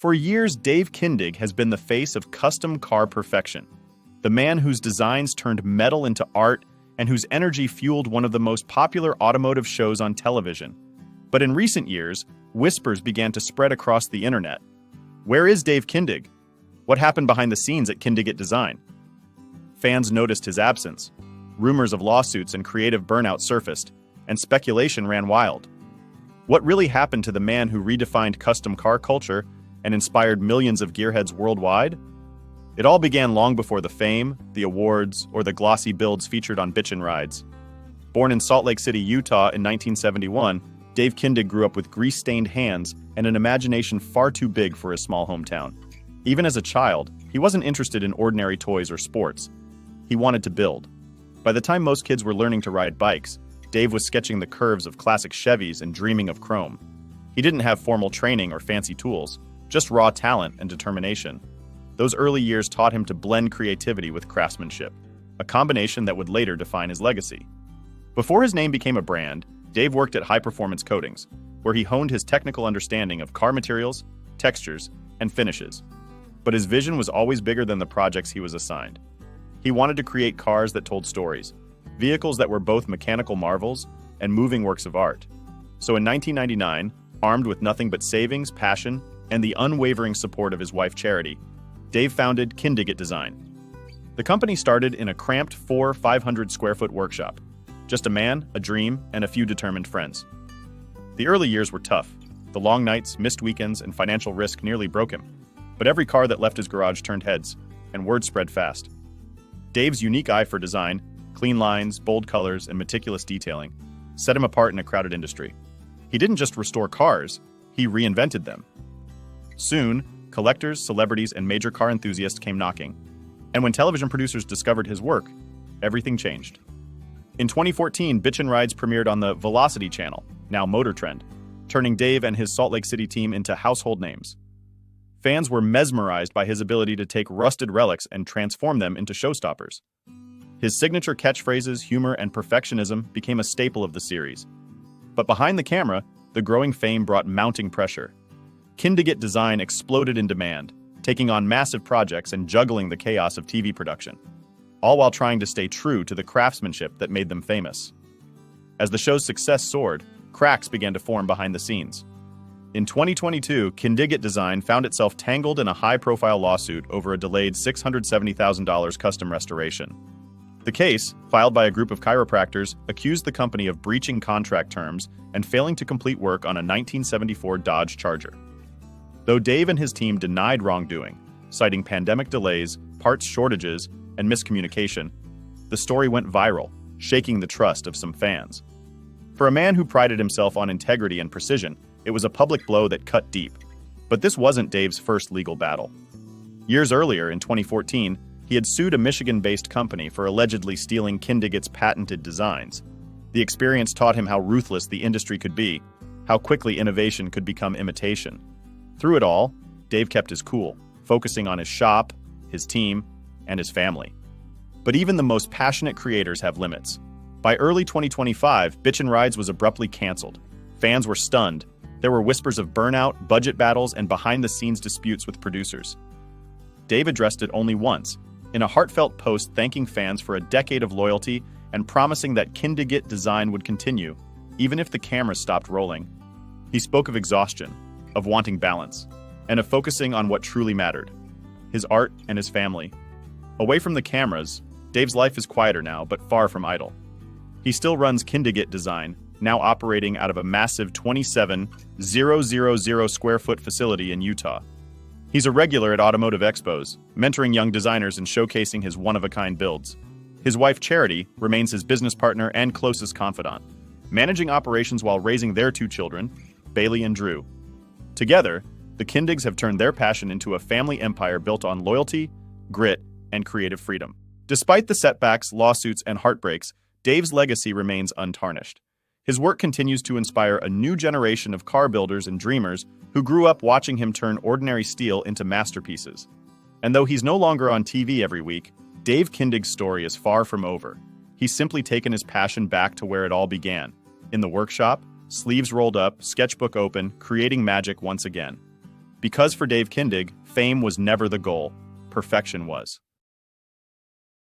For years, Dave Kindig has been the face of custom car perfection, the man whose designs turned metal into art and whose energy fueled one of the most popular automotive shows on television. But in recent years, whispers began to spread across the internet. Where is Dave Kindig? What happened behind the scenes at Kindig-it Design? Fans noticed his absence. Rumors of lawsuits and creative burnout surfaced, and speculation ran wild. What really happened to the man who redefined custom car culture and inspired millions of gearheads worldwide? It all began long before the fame, the awards, or the glossy builds featured on bitchin' rides. Born in Salt Lake City, Utah in 1971, Dave Kindig grew up with grease-stained hands and an imagination far too big for his small hometown. Even as a child, he wasn't interested in ordinary toys or sports. He wanted to build. By the time most kids were learning to ride bikes, Dave was sketching the curves of classic Chevys and dreaming of chrome. He didn't have formal training or fancy tools, just raw talent and determination. Those early years taught him to blend creativity with craftsmanship, a combination that would later define his legacy. Before his name became a brand, Dave worked at High Performance Coatings, where he honed his technical understanding of car materials, textures, and finishes. But his vision was always bigger than the projects he was assigned. He wanted to create cars that told stories, vehicles that were both mechanical marvels and moving works of art. So in 1999, armed with nothing but savings, passion, and the unwavering support of his wife Charity, Dave founded Kindig-it Design. The company started in a cramped 500 square foot workshop. Just a man, a dream, and a few determined friends. The early years were tough. The long nights, missed weekends, and financial risk nearly broke him. But every car that left his garage turned heads, and word spread fast. Dave's unique eye for design, clean lines, bold colors, and meticulous detailing, set him apart in a crowded industry. He didn't just restore cars, he reinvented them. Soon, collectors, celebrities, and major car enthusiasts came knocking. And when television producers discovered his work, everything changed. In 2014, Bitchin' Rides premiered on the Velocity channel, now Motor Trend, turning Dave and his Salt Lake City team into household names. Fans were mesmerized by his ability to take rusted relics and transform them into showstoppers. His signature catchphrases, humor, and perfectionism became a staple of the series. But behind the camera, the growing fame brought mounting pressure. Kindig-it Design exploded in demand, taking on massive projects and juggling the chaos of TV production, all while trying to stay true to the craftsmanship that made them famous. As the show's success soared, cracks began to form behind the scenes. In 2022, Kindig-it Design found itself tangled in a high-profile lawsuit over a delayed $670,000 custom restoration. The case, filed by a group of chiropractors, accused the company of breaching contract terms and failing to complete work on a 1974 Dodge Charger. Though Dave and his team denied wrongdoing, citing pandemic delays, parts shortages, and miscommunication, the story went viral, shaking the trust of some fans. For a man who prided himself on integrity and precision, it was a public blow that cut deep. But this wasn't Dave's first legal battle. Years earlier, in 2014, he had sued a Michigan-based company for allegedly stealing Kindig-it's patented designs. The experience taught him how ruthless the industry could be, how quickly innovation could become imitation. Through it all, Dave kept his cool, focusing on his shop, his team, and his family. But even the most passionate creators have limits. By early 2025, Bitchin' Rides was abruptly canceled. Fans were stunned. There were whispers of burnout, budget battles, and behind-the-scenes disputes with producers. Dave addressed it only once, in a heartfelt post thanking fans for a decade of loyalty and promising that Kindig-it Design would continue, even if the cameras stopped rolling. He spoke of exhaustion, of wanting balance, and of focusing on what truly mattered: his art and his family. Away from the cameras, Dave's life is quieter now, but far from idle. He still runs Kindig-it Design, now operating out of a massive 27,000 square foot facility in Utah. He's a regular at automotive expos, mentoring young designers and showcasing his one-of-a-kind builds. His wife Charity remains his business partner and closest confidant, managing operations while raising their two children, Bailey and Drew. Together, the Kindigs have turned their passion into a family empire built on loyalty, grit, and creative freedom. Despite the setbacks, lawsuits, and heartbreaks, Dave's legacy remains untarnished. His work continues to inspire a new generation of car builders and dreamers who grew up watching him turn ordinary steel into masterpieces. And though he's no longer on TV every week, Dave Kindig's story is far from over. He's simply taken his passion back to where it all began, in the workshop, sleeves rolled up, sketchbook open, creating magic once again. Because for Dave Kindig, fame was never the goal, perfection was.